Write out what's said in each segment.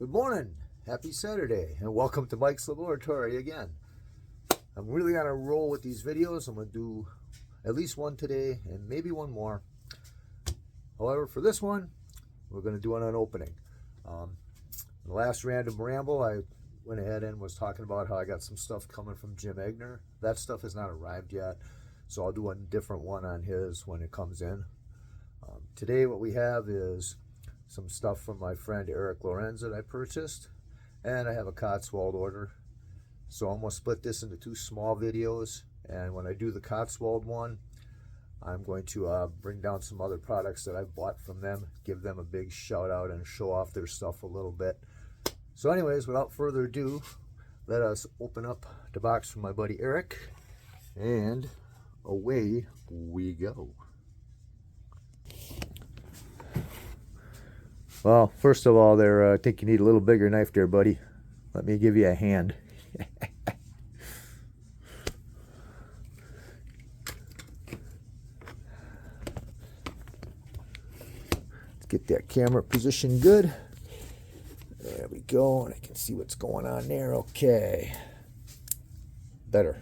Good morning, happy Saturday, and welcome to Mike's Laboratory again. I'm really on a roll with these videos. I'm going to do at least one today and maybe one more. However, for this one, we're going to do an unopening. The last random ramble, I went ahead and was talking about how I got some stuff coming from Jim Egner. That stuff has not arrived yet, so I'll do a different one on his when it comes in. Today what we have is some stuff from my friend Eric Lorenz that I purchased, and I have a Cotswold order. So I'm going to split this into two small videos, and when I do the Cotswold one, I'm going to bring down some other products that I bought from them, give them a big shout out and show off their stuff a little bit. So anyways, without further ado, let us open up the box from my buddy Eric, and away we go. Well, first of all, I think you need a little bigger knife there, buddy. Let me give you a hand. Let's get that camera position good. There we go, and I can see what's going on there. Okay. Better.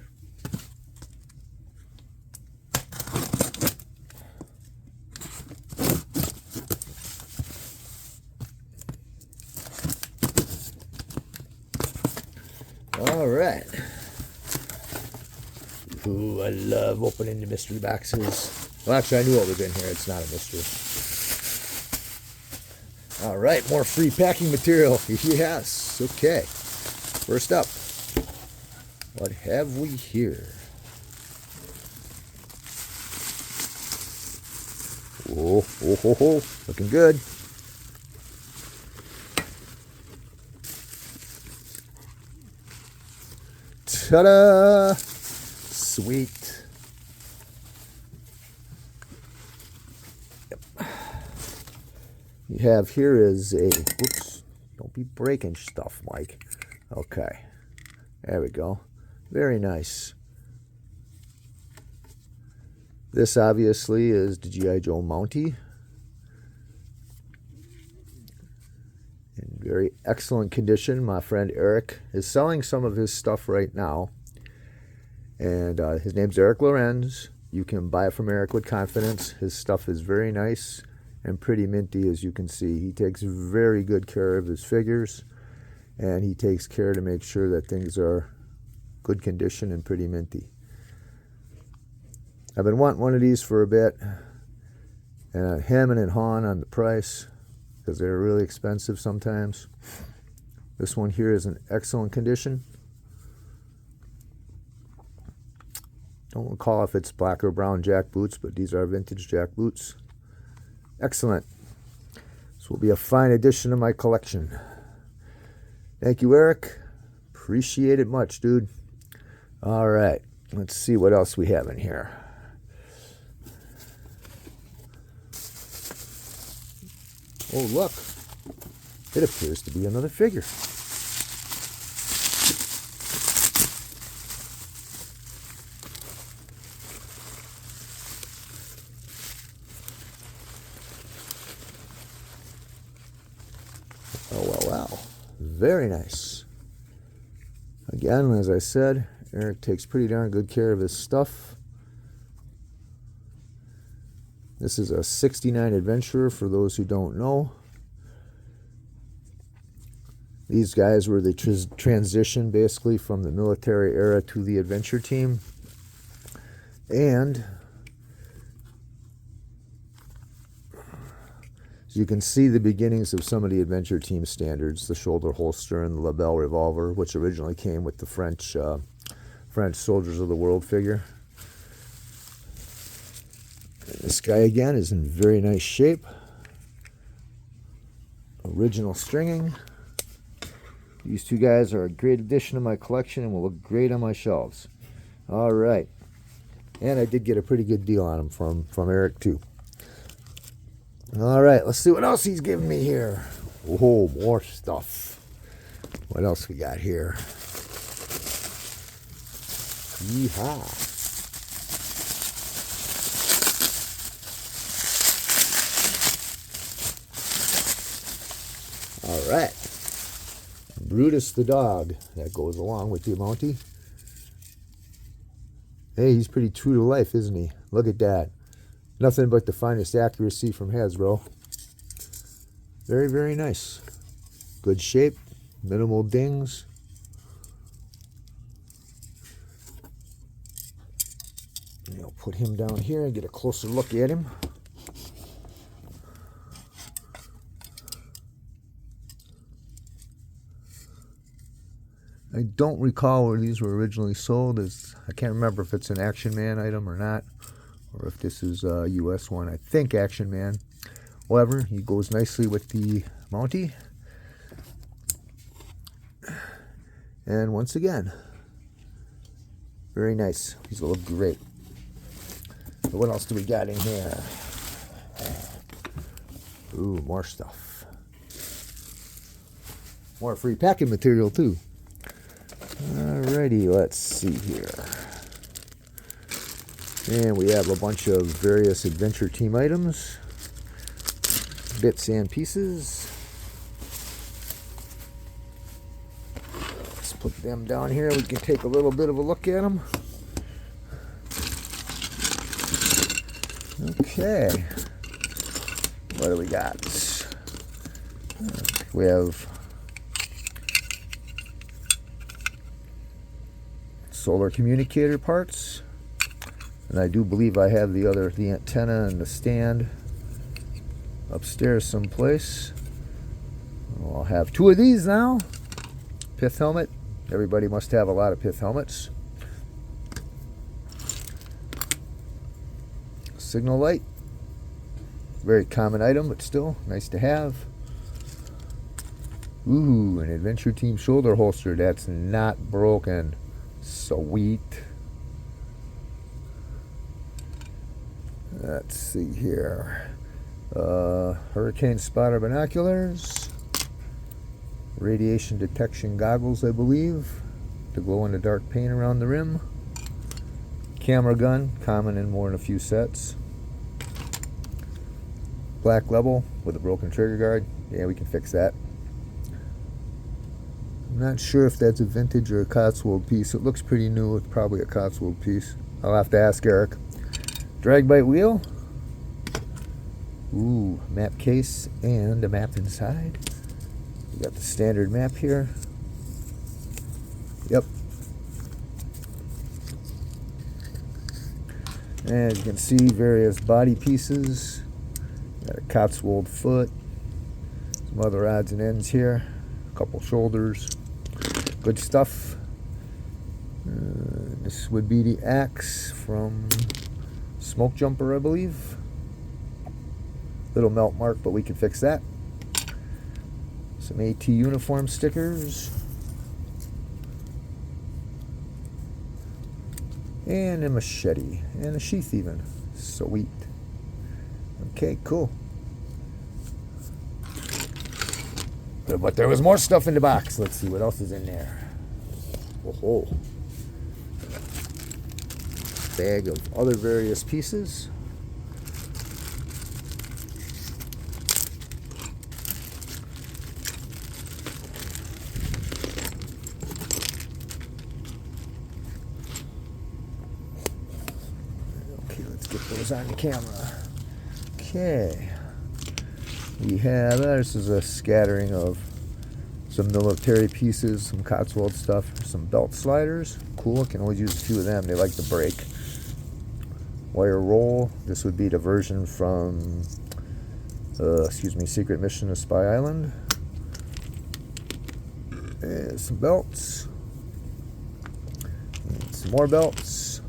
All right. Ooh, I love opening the mystery boxes. Well, actually, I knew what was in here. It's not a mystery. All right, more free packing material. Yes. Okay. First up, what have we here? Oh, oh, oh, oh. Looking good. Ta-da! Sweet. Yep. You have here is a, whoops, don't be breaking stuff, Mike. Okay, there we go. Very nice. This obviously is the G.I. Joe Mountie. In very excellent condition. My friend Eric is selling some of his stuff right now. And his name's Eric Lorenz. You can buy it from Eric with confidence. His stuff is very nice and pretty minty, as you can see. He takes very good care of his figures, and he takes care to make sure that things are good condition and pretty minty. I've been wanting one of these for a bit, and hemming and hawing on the price because they're really expensive sometimes. This one here is in excellent condition. Don't recall if it's black or brown jack boots, but these are vintage jack boots. Excellent. This will be a fine addition to my collection. Thank you, Eric. Appreciate it much, dude. All right, let's see what else we have in here. Oh, look. It appears to be another figure. Oh, wow. Very nice. Again, as I said, Eric takes pretty darn good care of his stuff. This is a 69 Adventurer, for those who don't know. These guys were the transition, basically, from the military era to the adventure team. And you can see the beginnings of some of the adventure team standards, the shoulder holster and the lapel revolver, which originally came with the French Soldiers of the World figure. This guy, again, is in very nice shape. Original stringing. These two guys are a great addition to my collection and will look great on my shelves. All right. And I did get a pretty good deal on them from Eric, too. All right, let's see what else he's giving me here. Oh, more stuff. What else we got here? Yeehaw. All right. Let's see. Brutus the dog that goes along with the Mountie. Hey, he's pretty true to life, isn't he? Look at that. Nothing but the finest accuracy from Hasbro. Very, very nice. Good shape. Minimal dings. I'll put him down here and get a closer look at him. I don't recall where these were originally sold. I can't remember if it's an Action Man item or not, or if this is a US one. I think Action Man. However, he goes nicely with the Mountie. And once again, very nice. These will look great. So what else do we got in here? Ooh, more stuff. More free packing material too. Alrighty, let's see here. And we have a bunch of various Adventure Team items. Bits and pieces. Let's put them down here. We can take a little bit of a look at them. Okay. What do we got? We have solar communicator parts, and I do believe I have the antenna and the stand upstairs someplace. I'll have two of these now. Pith helmet. Everybody must have a lot of pith helmets. Signal light. Very common item, but still nice to have. Ooh, an Adventure Team shoulder holster that's not broken. Sweet. Let's see here. Hurricane spotter binoculars. Radiation detection goggles, I believe, to glow in the dark paint around the rim. Camera gun, common in more than a few sets. Black level with a broken trigger guard. Yeah, we can fix that. I'm not sure if that's a vintage or a Cotswold piece. It looks pretty new. It's probably a Cotswold piece. I'll have to ask Eric. Drag bite wheel. Ooh, map case and a map inside. We got the standard map here. Yep. And you can see various body pieces. Got a Cotswold foot. Some other odds and ends here. A couple shoulders. Good stuff. This would be the axe from Smoke Jumper, I believe. Little melt mark, but we can fix that. Some AT uniform stickers. And a machete. And a sheath even. Sweet. Okay, cool. But there was more stuff in the box. Let's see what else is in there. Oh, bag of other various pieces. Okay, let's get those on the camera. Okay. We have, this is a scattering of some military pieces, some Cotswold stuff, some belt sliders. Cool, I can always use a few of them. They like to break. Wire roll. This would be the version from, Secret Mission of Spy Island. And some belts. And some more belts.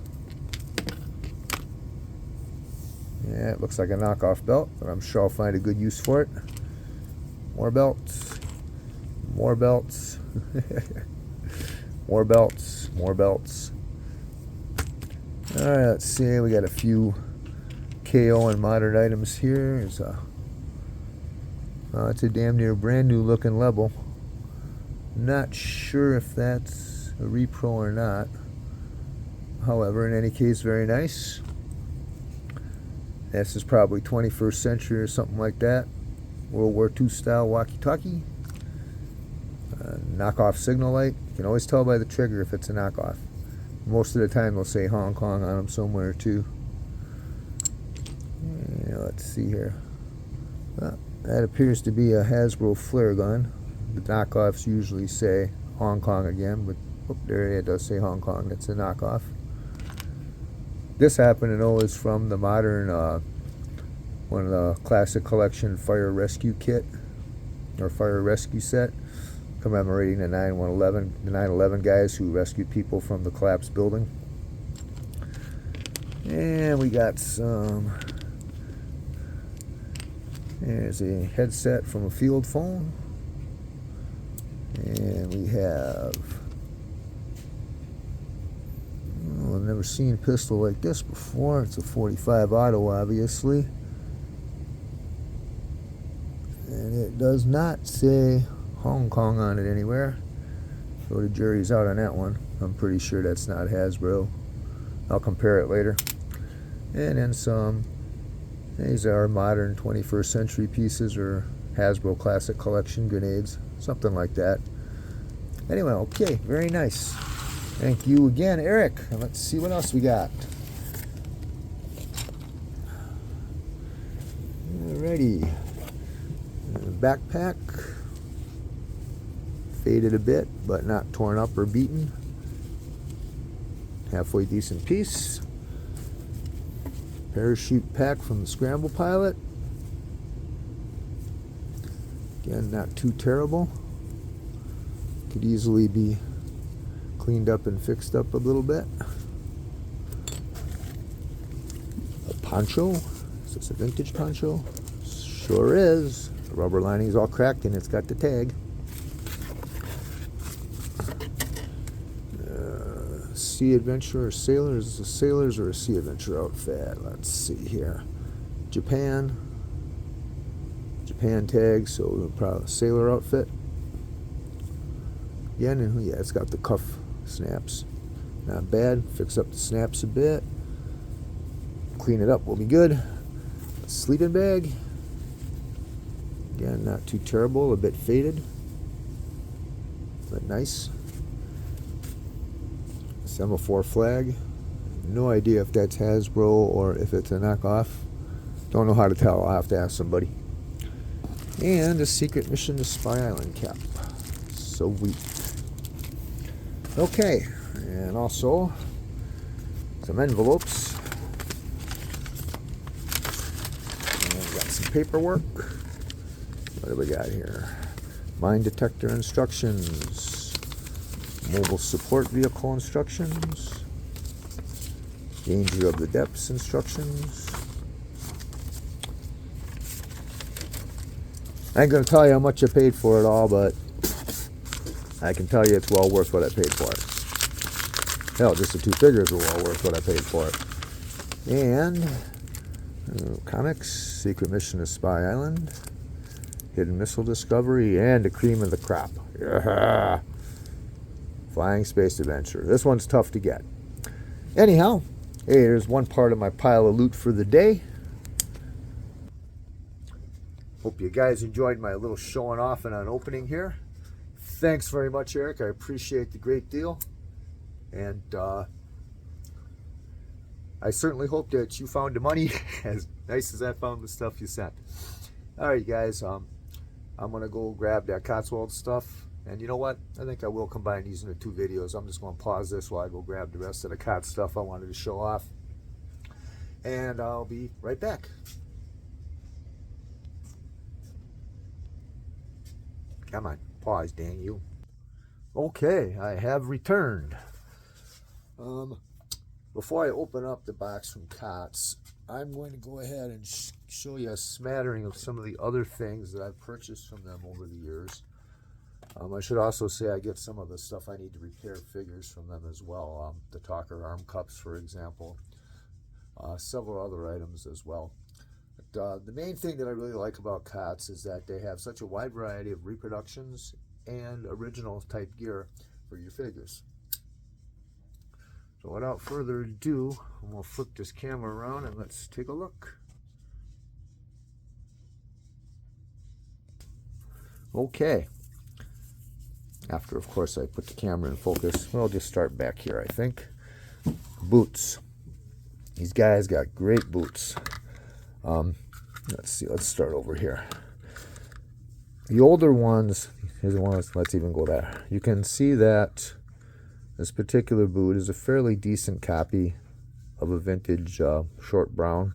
Yeah, it looks like a knockoff belt, but I'm sure I'll find a good use for it. More belts. More belts. More belts. More belts. Alright, let's see. We got a few KO and modern items here. It's a damn near brand new looking level. Not sure if that's a repro or not. However, in any case, very nice. This is probably 21st century or something like that. World War II style walkie-talkie. knockoff signal light. You can always tell by the trigger if it's a knockoff. Most of the time they'll say Hong Kong on them somewhere too. Let's see here. That appears to be a Hasbro flare gun. The knockoffs usually say Hong Kong again, but there it does say Hong Kong. That's a knockoff. This happen to know is from the modern, one of the classic collection fire rescue kit or fire rescue set, commemorating the 9/11 guys who rescued people from the collapsed building. And we got some. There's a headset from a field phone. And we have, I've never seen a pistol like this before. It's a 45 auto, obviously. And it does not say Hong Kong on it anywhere. So the jury's out on that one. I'm pretty sure that's not Hasbro. I'll compare it later. And then some. These are modern 21st century pieces or Hasbro Classic Collection grenades. Something like that. Anyway, okay, very nice. Thank you again, Eric. And let's see what else we got. Alrighty. Backpack. Faded a bit, but not torn up or beaten. Halfway decent piece. Parachute pack from the Scramble Pilot. Again, not too terrible. Could easily be cleaned up and fixed up a little bit. A poncho. Is this a vintage poncho? Sure is. The rubber lining is all cracked and it's got the tag. Sea Adventure or Sailors. Is this a Sailors or a Sea Adventure outfit? Let's see here. Japan tag, so probably a sailor outfit. Yeah, and yeah, it's got the cuff snaps. Not bad. Fix up the snaps a bit. Clean it up will be good. Sleeping bag. Again, not too terrible. A bit faded, but nice. Semaphore flag. No idea if that's Hasbro or if it's a knockoff. Don't know how to tell. I'll have to ask somebody. And a secret mission to Spy Island cap. Sweet. Okay, and also some envelopes. And we got some paperwork. What do we got here? Mine detector instructions. Mobile support vehicle instructions. Danger of the depths instructions. I ain't going to tell you how much I paid for it all, but I can tell you it's well worth what I paid for it. Hell, just the two figures were well worth what I paid for it. And comics, Secret Mission to Spy Island, Hidden Missile Discovery, and the cream of the crop. Yeah. Flying Space Adventure. This one's tough to get. Anyhow, hey, there's one part of my pile of loot for the day. Hope you guys enjoyed my little showing off and unopening here. Thanks very much, Eric. I appreciate the great deal. And I certainly hope that you found the money as nice as I found the stuff you sent. All right, guys. I'm going to go grab that Cotswold stuff. And you know what? I think I will combine these into two videos. I'm just going to pause this while I go grab the rest of the Cot stuff I wanted to show off. And I'll be right back. Come on, pause, dang you. Okay, I have returned. Before I open up the box from Cots, I'm going to go ahead and show you a smattering of some of the other things that I've purchased from them over the years. I should also say I get some of the stuff I need to repair figures from them as well. The Talker arm cups, for example. Several other items as well. But, the main thing that I really like about Cots is that they have such a wide variety of reproductions and original type gear for your figures. So without further ado, I'm going to flip this camera around and let's take a look. Okay. After, of course, I put the camera in focus. We'll just start back here, I think. Boots. These guys got great boots. Let's see, let's start over here. The older ones, here's the ones, let's even go there. You can see that this particular boot is a fairly decent copy of a vintage short brown.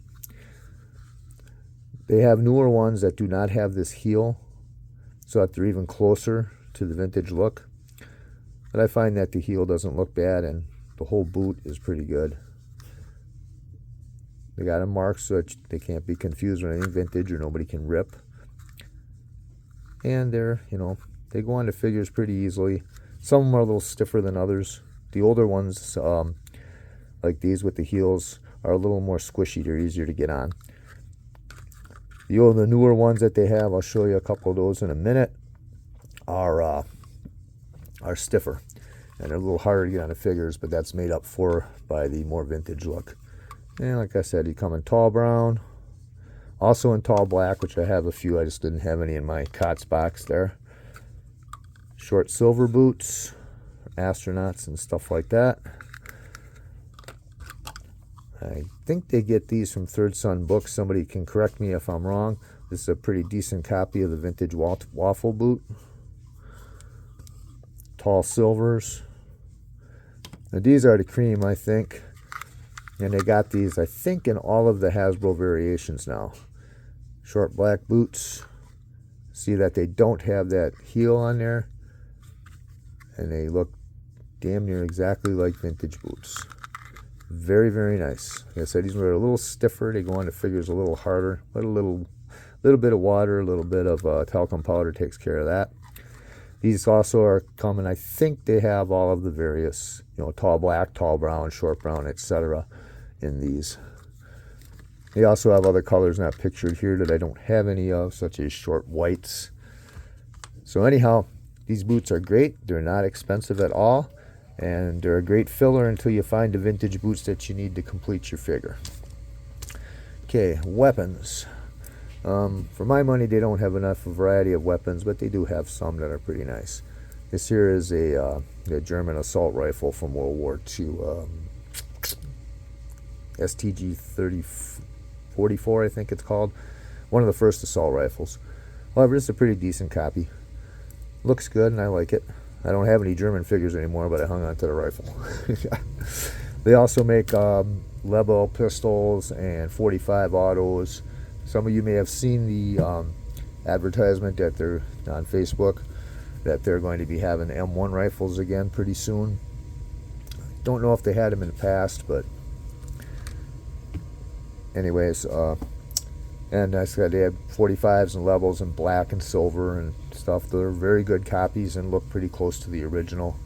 They have newer ones that do not have this heel, so that they're even closer to the vintage look. But I find that the heel doesn't look bad and the whole boot is pretty good. They got them marked so that they can't be confused with anything vintage or nobody can rip. And they're, you know, they go onto figures pretty easily. Some of them are a little stiffer than others. The older ones, like these with the heels, are a little more squishy. They're easier to get on. The newer ones that they have, I'll show you a couple of those in a minute, are stiffer. And they're a little harder to get on the figures, but that's made up for by the more vintage look. And like I said, you come in tall brown, also in tall black, which I have a few. I just didn't have any in my Cots box there. Short silver boots, astronauts and stuff like that. I think they get these from Third Son Books. Somebody can correct me if I'm wrong. This is a pretty decent copy of the vintage waffle boot. Tall silvers. Now these are the cream, I think. And they got these, I think, in all of the Hasbro variations now. Short black boots. See that they don't have that heel on there. And they look damn near exactly like vintage boots. Very, very nice. Like I said, these are a little stiffer. They go on the figures a little harder. But a little bit of water, a little bit of talcum powder takes care of that. These also are coming, I think they have all of the various, you know, tall black, tall brown, short brown, etc. in these. They also have other colors not pictured here that I don't have any of, such as short whites. So anyhow, these boots are great. They're not expensive at all, and they're a great filler until you find the vintage boots that you need to complete your figure. Okay, weapons. For my money, they don't have enough variety of weapons, but they do have some that are pretty nice. This here is a German assault rifle from World War II. STG 3044, I think it's called. One of the first assault rifles. However, it's a pretty decent copy. Looks good, and I like it. I don't have any German figures anymore, but I hung on to the rifle. They also make Lebel pistols and 45 autos. Some of you may have seen the advertisement that they're on Facebook that they're going to be having M1 rifles again pretty soon. Don't know if they had them in the past, but anyways, and I said they had 45s and Lebels in black and silver and stuff. They're very good copies and look pretty close to the original.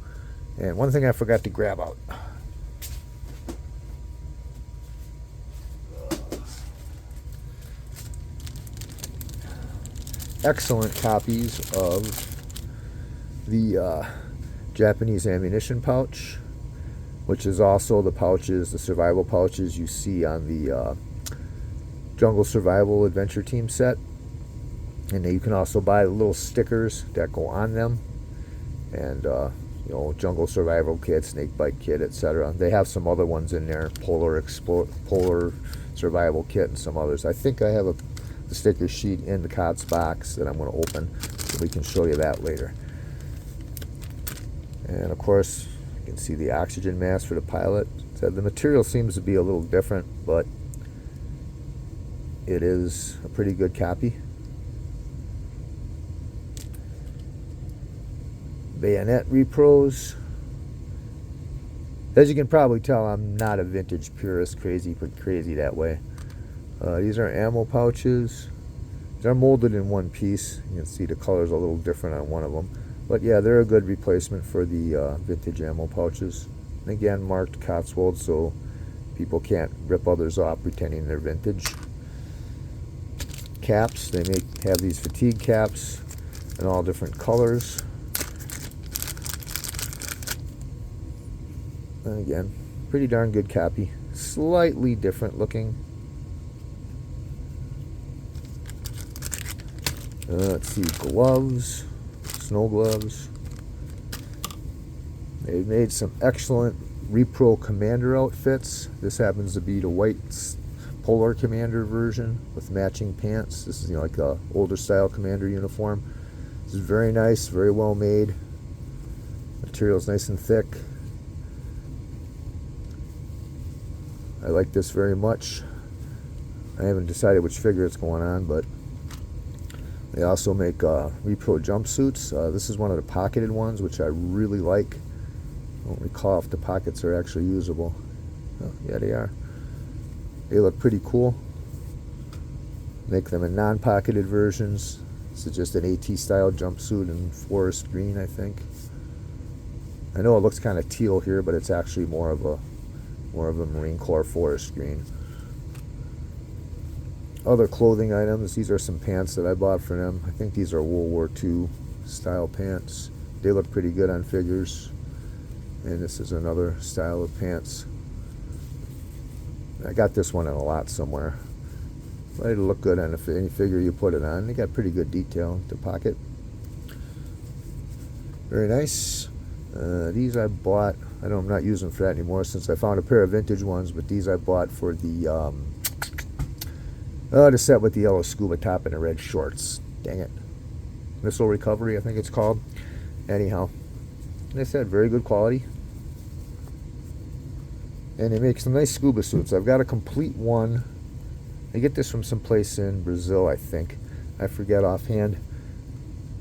And one thing I forgot to grab out. Excellent copies of the Japanese ammunition pouch, which is also the pouches, the survival pouches you see on the Jungle Survival Adventure Team set. And you can also buy the little stickers that go on them, and you know, Jungle Survival Kit, Snake Bite Kit, etc. They have some other ones in there, Polar Survival Kit, and some others. I think I have the sticker sheet in the Cots box that I'm going to open, so we can show you that later. And of course, you can see the oxygen mask for the pilot. So the material seems to be a little different, but it is a pretty good copy. Bayonet repros. As you can probably tell, I'm not a vintage purist, crazy that way. These are ammo pouches. They're molded in one piece. You can see the color's a little different on one of them. But yeah, they're a good replacement for the vintage ammo pouches. And again, marked Cotswold, so people can't rip others off pretending they're vintage. Caps. They have these fatigue caps in all different colors. And again, pretty darn good copy. Slightly different looking. Let's see, gloves, snow gloves. They made some excellent Repro Commander outfits. This happens to be the white Polar Commander version with matching pants. This is, like a older style Commander uniform. This is very nice, very well made. Material's nice and thick. I like this very much. I haven't decided which figure it's going on, but they also make repro jumpsuits. This is one of the pocketed ones, which I really like. I don't recall if the pockets are actually usable. Oh, yeah, they are. They look pretty cool. Make them in non-pocketed versions. This is just an AT style jumpsuit in forest green, I think. I know it looks kind of teal here, but it's actually more of a Marine Corps forest green. Other clothing items. These are some pants that I bought for them. I think these are World War II style pants. They look pretty good on figures. And this is another style of pants. I got this one in a lot somewhere. But it'll look good on any figure you put it on. They got pretty good detail. The pocket. Very nice. These I bought. I know I'm not using them for that anymore since I found a pair of vintage ones, but these I bought for the set with the yellow scuba top and the red shorts. Dang it. Missile Recovery, I think it's called. Anyhow, like I said, very good quality. And they make some nice scuba suits. I've got a complete one. I get this from someplace in Brazil, I think. I forget offhand.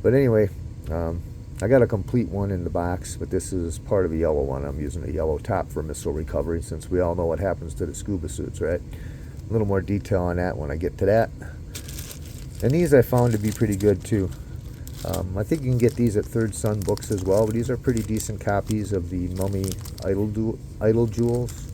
But anyway, I got a complete one in the box, but this is part of a yellow one. I'm using a yellow top for Missile Recovery since we all know what happens to the scuba suits, right? A little more detail on that when I get to that. And these I found to be pretty good too. I think you can get these at Third Sun Books as well, but these are pretty decent copies of the Mummy Idol Jewels.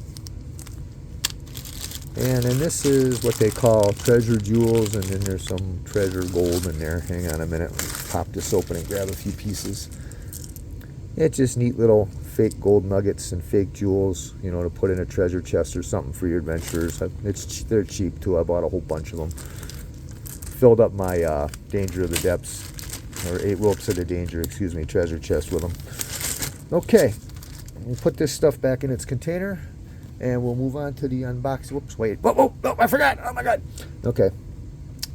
And then this is what they call treasure jewels, and then there's some treasure gold in there. Hang on a minute, let me pop this open and grab a few pieces. It's just neat little fake gold nuggets and fake jewels, to put in a treasure chest or something for your adventurers. They're cheap too. I bought a whole bunch of them. Filled up my Danger of the Depths, or 8 Ropes of the Danger, treasure chest with them. Okay, we'll put this stuff back in its container. And we'll move on to the unboxing. Whoops, wait. Whoa, I forgot. Oh my God. Okay.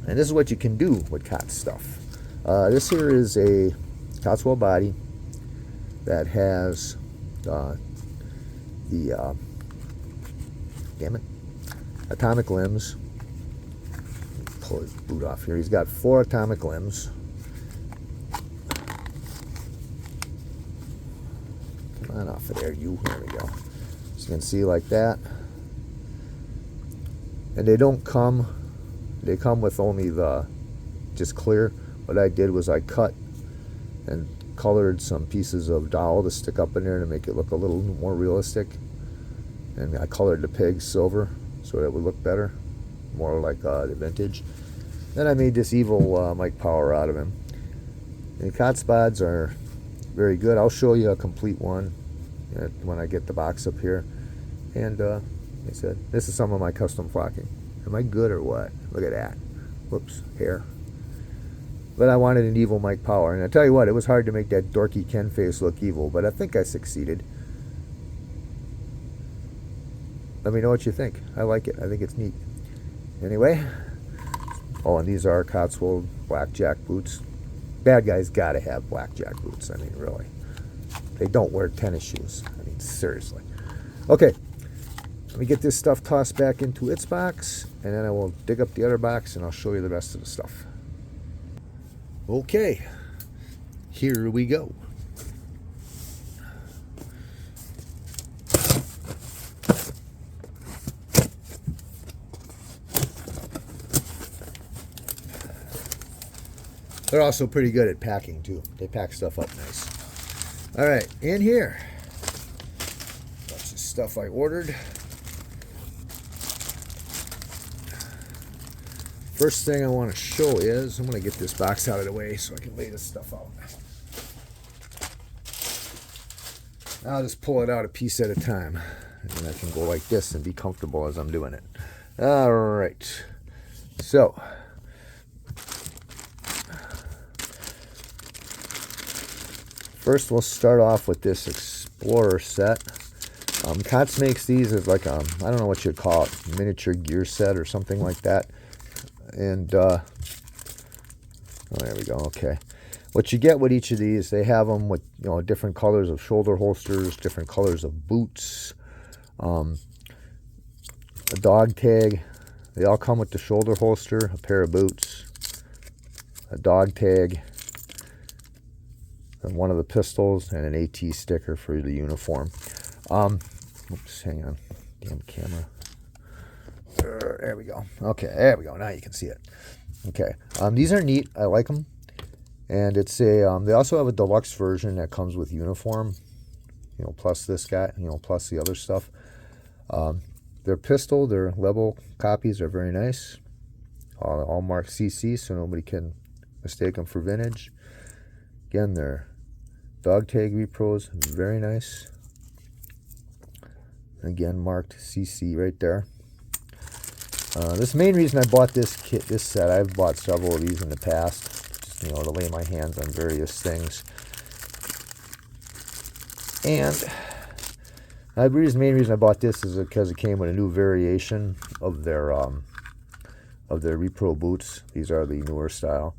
And this is what you can do with Cots stuff. This here is a Cotswold body that has atomic limbs. Pull his boot off here. He's got 4 atomic limbs. Come on off of there, you. There we go. As you can see, like that. And they don't come, they come with only the just clear. What I did was I cut and colored some pieces of dowel to stick up in there to make it look a little more realistic. And I colored the pig silver so it would look better, more like the vintage. Then I made this evil Mike Power out of him. And the Cotswolds are very good. I'll show you a complete one when I get the box up here. And like I said, this is some of my custom flocking. Am I good or what? Look at that. Whoops, hair. But I wanted an evil Mike Power. And I tell you what, it was hard to make that dorky Ken face look evil, but I think I succeeded. Let me know what you think. I like it. I think it's neat. Anyway. Oh, and these are Cotswold blackjack boots. Bad guys gotta have blackjack boots. I mean, really. They don't wear tennis shoes. I mean, seriously. Okay. Let me get this stuff tossed back into its box, and then I will dig up the other box, and I'll show you the rest of the stuff. Okay. Here we go. They're also pretty good at packing too. They pack stuff up nice. All right, in here, bunch of stuff I ordered. First thing I want to show is, I'm going to get this box out of the way so I can lay this stuff out. I'll just pull it out a piece at a time, and then I can go like this and be comfortable as I'm doing it. All right, so first we'll start off with this Explorer set. Cots makes these as like I don't know what you'd call it, miniature gear set or something like that. And oh, there we go. Okay, what you get with each of these, they have them with, you know, different colors of shoulder holsters, different colors of boots, a dog tag. They all come with the shoulder holster, a pair of boots, a dog tag, and one of the pistols, and an AT sticker for the uniform. Oops, hang on. Damn camera. There we go. Okay, there we go. Now you can see it. Okay. These are neat. I like them. And it's a, they also have a deluxe version that comes with uniform, you know, plus this guy, you know, plus the other stuff. Their pistol, their level copies are very nice. All marked CC, so nobody can mistake them for vintage. Again, their dog tag repros, very nice. Again, marked CC right there. This is the main reason I bought this kit, this set. I've bought several of these in the past, just, you know, to lay my hands on various things. And the main reason I bought this is because it came with a new variation of their repro boots. These are the newer style,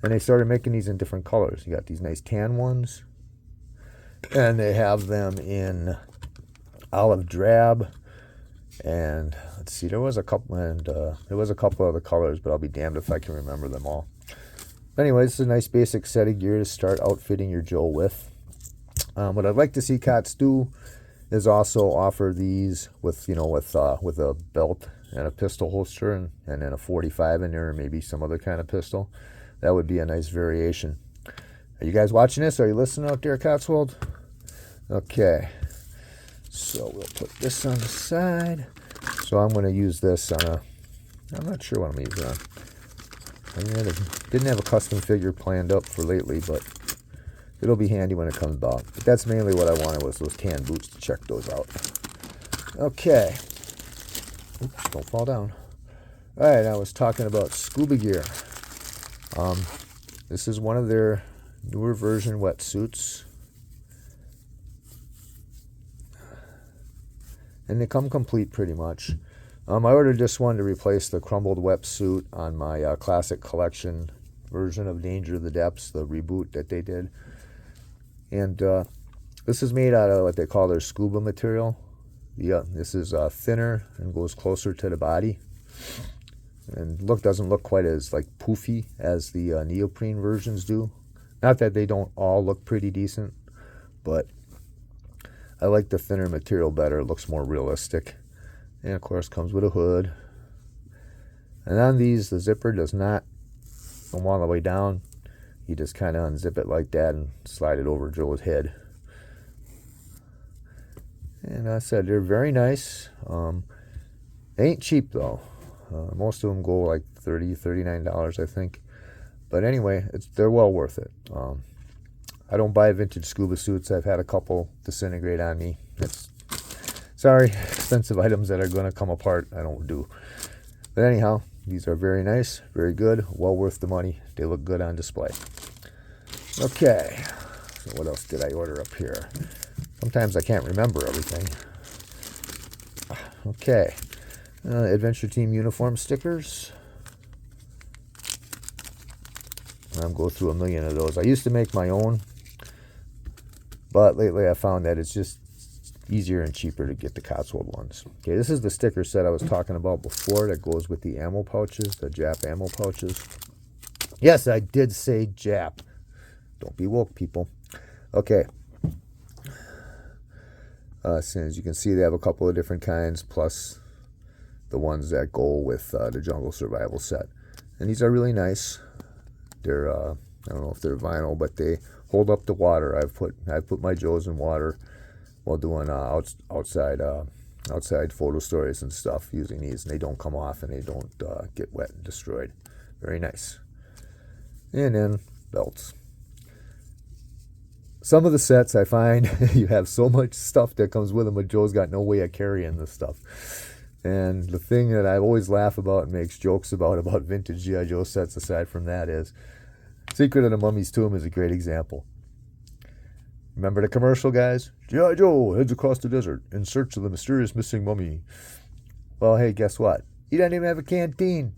and they started making these in different colors. You got these nice tan ones, and they have them in olive drab, and let's see, there was a couple other colors, but I'll be damned if I can remember them all. Anyway, this is a nice basic set of gear to start outfitting your Joe with. What I'd like to see Cots do is also offer these with, you know, with a belt and a pistol holster, and then a 45 in there, or maybe some other kind of pistol. That would be a nice variation. Are you guys watching this? Are you listening out there, Cotswold? Okay. So we'll put this on the side. So I'm going to use this on a, I'm not sure what I'm using on. I didn't have a custom figure planned up for lately, but it'll be handy when it comes about. But that's mainly what I wanted, was those tan boots, to check those out. Okay. Oops, don't fall down. All right, I was talking about scuba gear. This is one of their newer version wetsuits. And they come complete pretty much. I ordered this one to replace the crumbled wetsuit on my classic collection version of Danger of the Depths, the reboot that they did. And this is made out of what they call their scuba material. This is thinner and goes closer to the body. And doesn't look quite as like poofy as the neoprene versions do. Not that they don't all look pretty decent, but I like the thinner material better. It looks more realistic. And of course comes with a hood. And on these, the zipper does not come all the way down. You just kind of unzip it like that and slide it over Joe's head. And I said, they're very nice. They ain't cheap though. Most of them go like $30, $39, I think. But anyway, they're well worth it. I don't buy vintage scuba suits. I've had a couple disintegrate on me. Sorry, expensive items that are going to come apart, I don't do. But anyhow, these are very nice, very good, well worth the money. They look good on display. Okay, so what else did I order up here? Sometimes I can't remember everything. Okay, Adventure Team uniform stickers. I'll go through a million of those. I used to make my own, but lately I found that it's just easier and cheaper to get the Cotswold ones. Okay, this is the sticker set I was talking about before that goes with the ammo pouches, the Jap ammo pouches. Yes, I did say Jap. Don't be woke, people. Okay. As you can see, they have a couple of different kinds, plus the ones that go with the Jungle Survival set. And these are really nice. They're, I don't know if they're vinyl, but they hold up the water. I've put my Joes in water while doing outside photo stories and stuff using these, and they don't come off and they don't get wet and destroyed. Very nice. And then belts. Some of the sets I find you have so much stuff that comes with them, but Joe's got no way of carrying this stuff. And the thing that I always laugh about and makes jokes about vintage G.I. Joe sets, aside from that, is Secret of the Mummy's Tomb is a great example. Remember the commercial, guys? G.I. Joe heads across the desert in search of the mysterious missing mummy. Well, hey, guess what? He doesn't even have a canteen.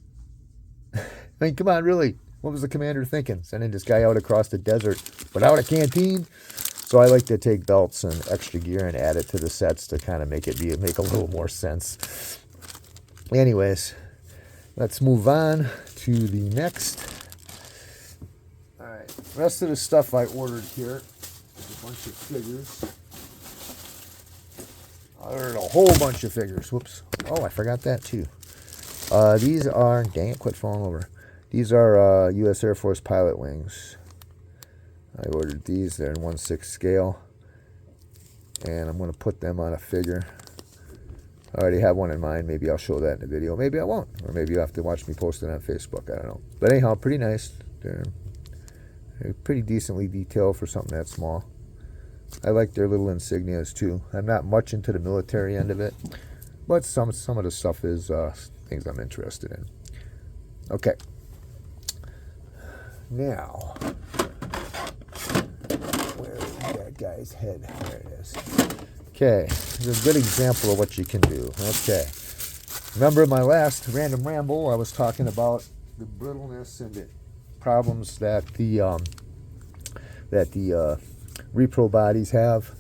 I mean, come on, really. What was the commander thinking? Sending this guy out across the desert without a canteen? So I like to take belts and extra gear and add it to the sets to kind of make a little more sense. Anyways, let's move on to the next. All right, the rest of the stuff I ordered here is a bunch of figures. I ordered a whole bunch of figures. Whoops. Oh, I forgot that too. These are, dang it, quit falling over. These are U.S. Air Force pilot wings. I ordered these. They're in 1/6 scale. And I'm going to put them on a figure. I already have one in mind. Maybe I'll show that in the video. Maybe I won't. Or maybe you'll have to watch me post it on Facebook. I don't know. But anyhow, pretty nice. They're pretty decently detailed for something that small. I like their little insignias too. I'm not much into the military end of it. But some of the stuff is things I'm interested in. Okay. Now, where is that guy's head? There it is. Okay, this is a good example of what you can do. Okay. Remember my last random ramble, I was talking about the brittleness and the problems that the repro bodies have,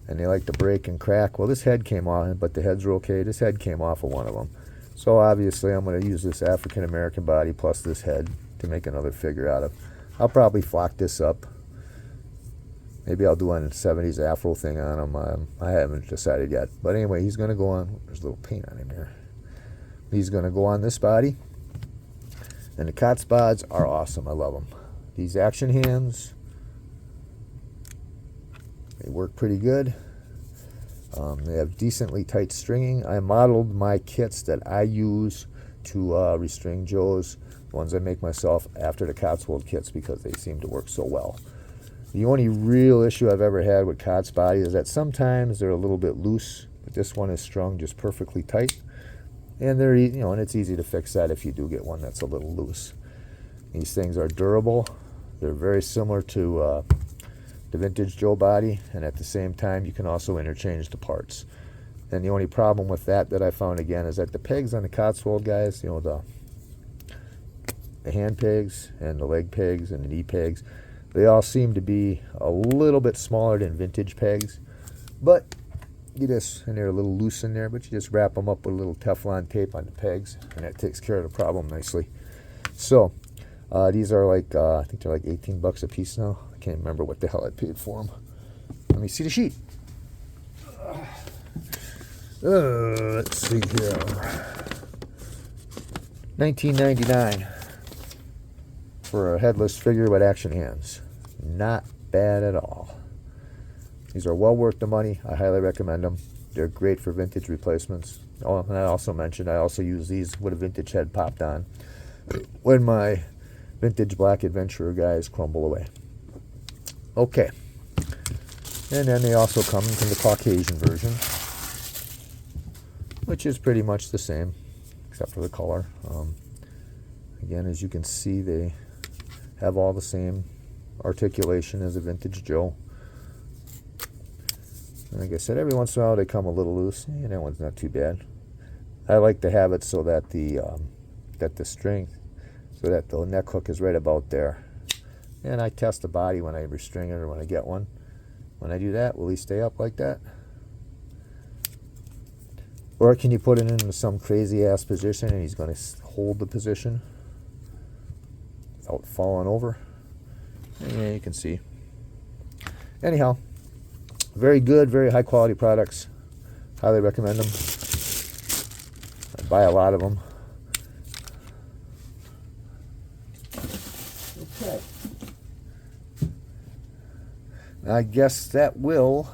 and they like to break and crack. Well, this head came off, but the heads are okay. This head came off of one of them. So obviously I'm going to use this African American body plus this head to make another figure out of. I'll probably flock this up. Maybe I'll do a 70s afro thing on him. I haven't decided yet. But anyway, he's going to go on. There's a little paint on him here. He's going to go on this body. And the Cotswolds are awesome. I love them. These action hands, they work pretty good. They have decently tight stringing. I modeled my kits that I use to restring Joes, the ones I make myself, after the Cotswold kits because they seem to work so well. The only real issue I've ever had with Cots body is that sometimes they're a little bit loose, but this one is strung just perfectly tight. And they're, and it's easy to fix that if you do get one that's a little loose. These things are durable. They're very similar to the vintage Joe body, and at the same time you can also interchange the parts. And the only problem with that I found again is that the pegs on the Cotswold guys, the hand pegs and the leg pegs and the knee pegs, they all seem to be a little bit smaller than vintage pegs, but and they're a little loose in there, but you just wrap them up with a little Teflon tape on the pegs, and that takes care of the problem nicely. So these are like, I think they're like 18 bucks a piece now. I can't remember what the hell I paid for them. Let me see the sheet. Let's see here. $19.99 for a headless figure with action hands. Not bad at all. These are well worth the money. I highly recommend them. They're great for vintage replacements. Oh, and I also mentioned I also use these with a vintage head popped on when my vintage Black Adventurer guys crumble away. Okay. And then they also come in the Caucasian version, which is pretty much the same, except for the color. Again, as you can see, they have all the same articulation as a vintage Joe. And like I said, every once in a while they come a little loose. That one's not too bad. I like to have it so that the string, so that the neck hook is right about there. And I test the body when I restring it or when I get one. When I do that, will he stay up like that? Or can you put it into some crazy ass position and he's going to hold the position without falling over? Yeah, you can see. Anyhow, very good, very high quality products. Highly recommend them. I buy a lot of them. Okay. I guess that will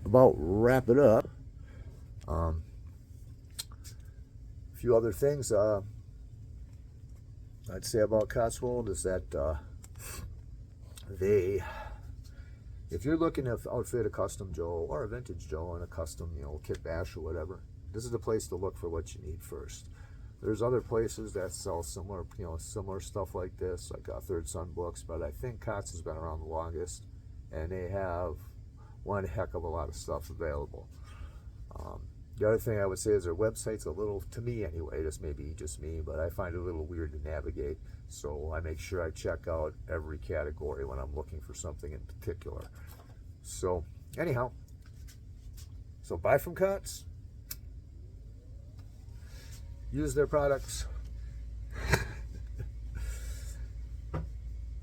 about wrap it up. A few other things I'd say about Cotswold is that if you're looking to outfit a custom Joe or a vintage Joe and a custom, kit bash or whatever, this is the place to look for what you need first. There's other places that sell similar, similar stuff like this, like Third Son Books, but I think Cots has been around the longest, and they have one heck of a lot of stuff available. The other thing I would say is their website's a little, to me anyway, this may be just me, but I find it a little weird to navigate, so I make sure I check out every category when I'm looking for something in particular. So anyhow, so buy from Cots. Use their products.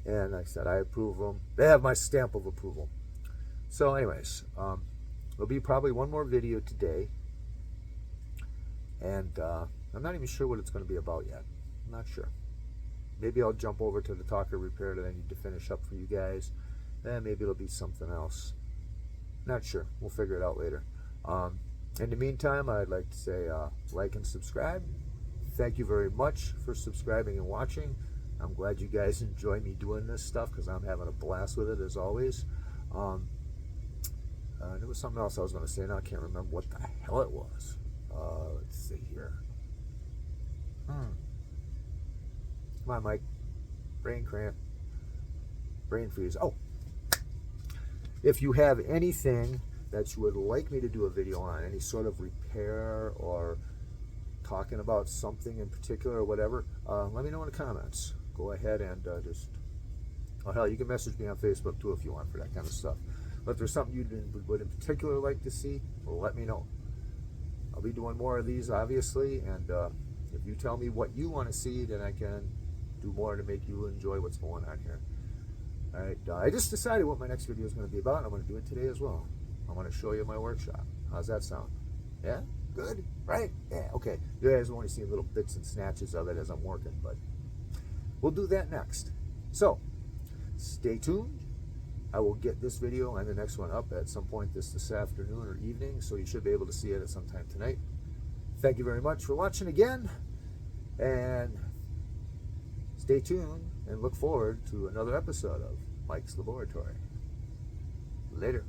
And like I said, I approve them. They have my stamp of approval. So anyways, there'll be probably one more video today. And I'm not even sure what it's going to be about yet. I'm not sure. Maybe I'll jump over to the talker repair that I need to finish up for you guys. And maybe it'll be something else. Not sure. We'll figure it out later. In the meantime, I'd like to say like and subscribe. Thank you very much for subscribing and watching. I'm glad you guys enjoy me doing this stuff because I'm having a blast with it as always. There was something else I was going to say. Now I can't remember what the hell it was. Let's see here. Come on, Mike. Brain cramp. Brain freeze. Oh. If you have anything that you would like me to do a video on, any sort of repair or talking about something in particular or whatever, let me know in the comments. Go ahead and oh hell, you can message me on Facebook too if you want for that kind of stuff. But if there's something you would in particular like to see, well, let me know. I'll be doing more of these, obviously, and if you tell me what you want to see, then I can do more to make you enjoy what's going on here. All right, I just decided what my next video is going to be about, and I'm going to do it today as well. I'm going to show you my workshop. How's that sound? Yeah? Good? Right? Yeah, okay. You guys only see little bits and snatches of it as I'm working, but we'll do that next. So, stay tuned. I will get this video and the next one up at some point this afternoon or evening, so you should be able to see it at some time tonight. Thank you very much for watching again, and stay tuned and look forward to another episode of Mike's Laboratory. Later.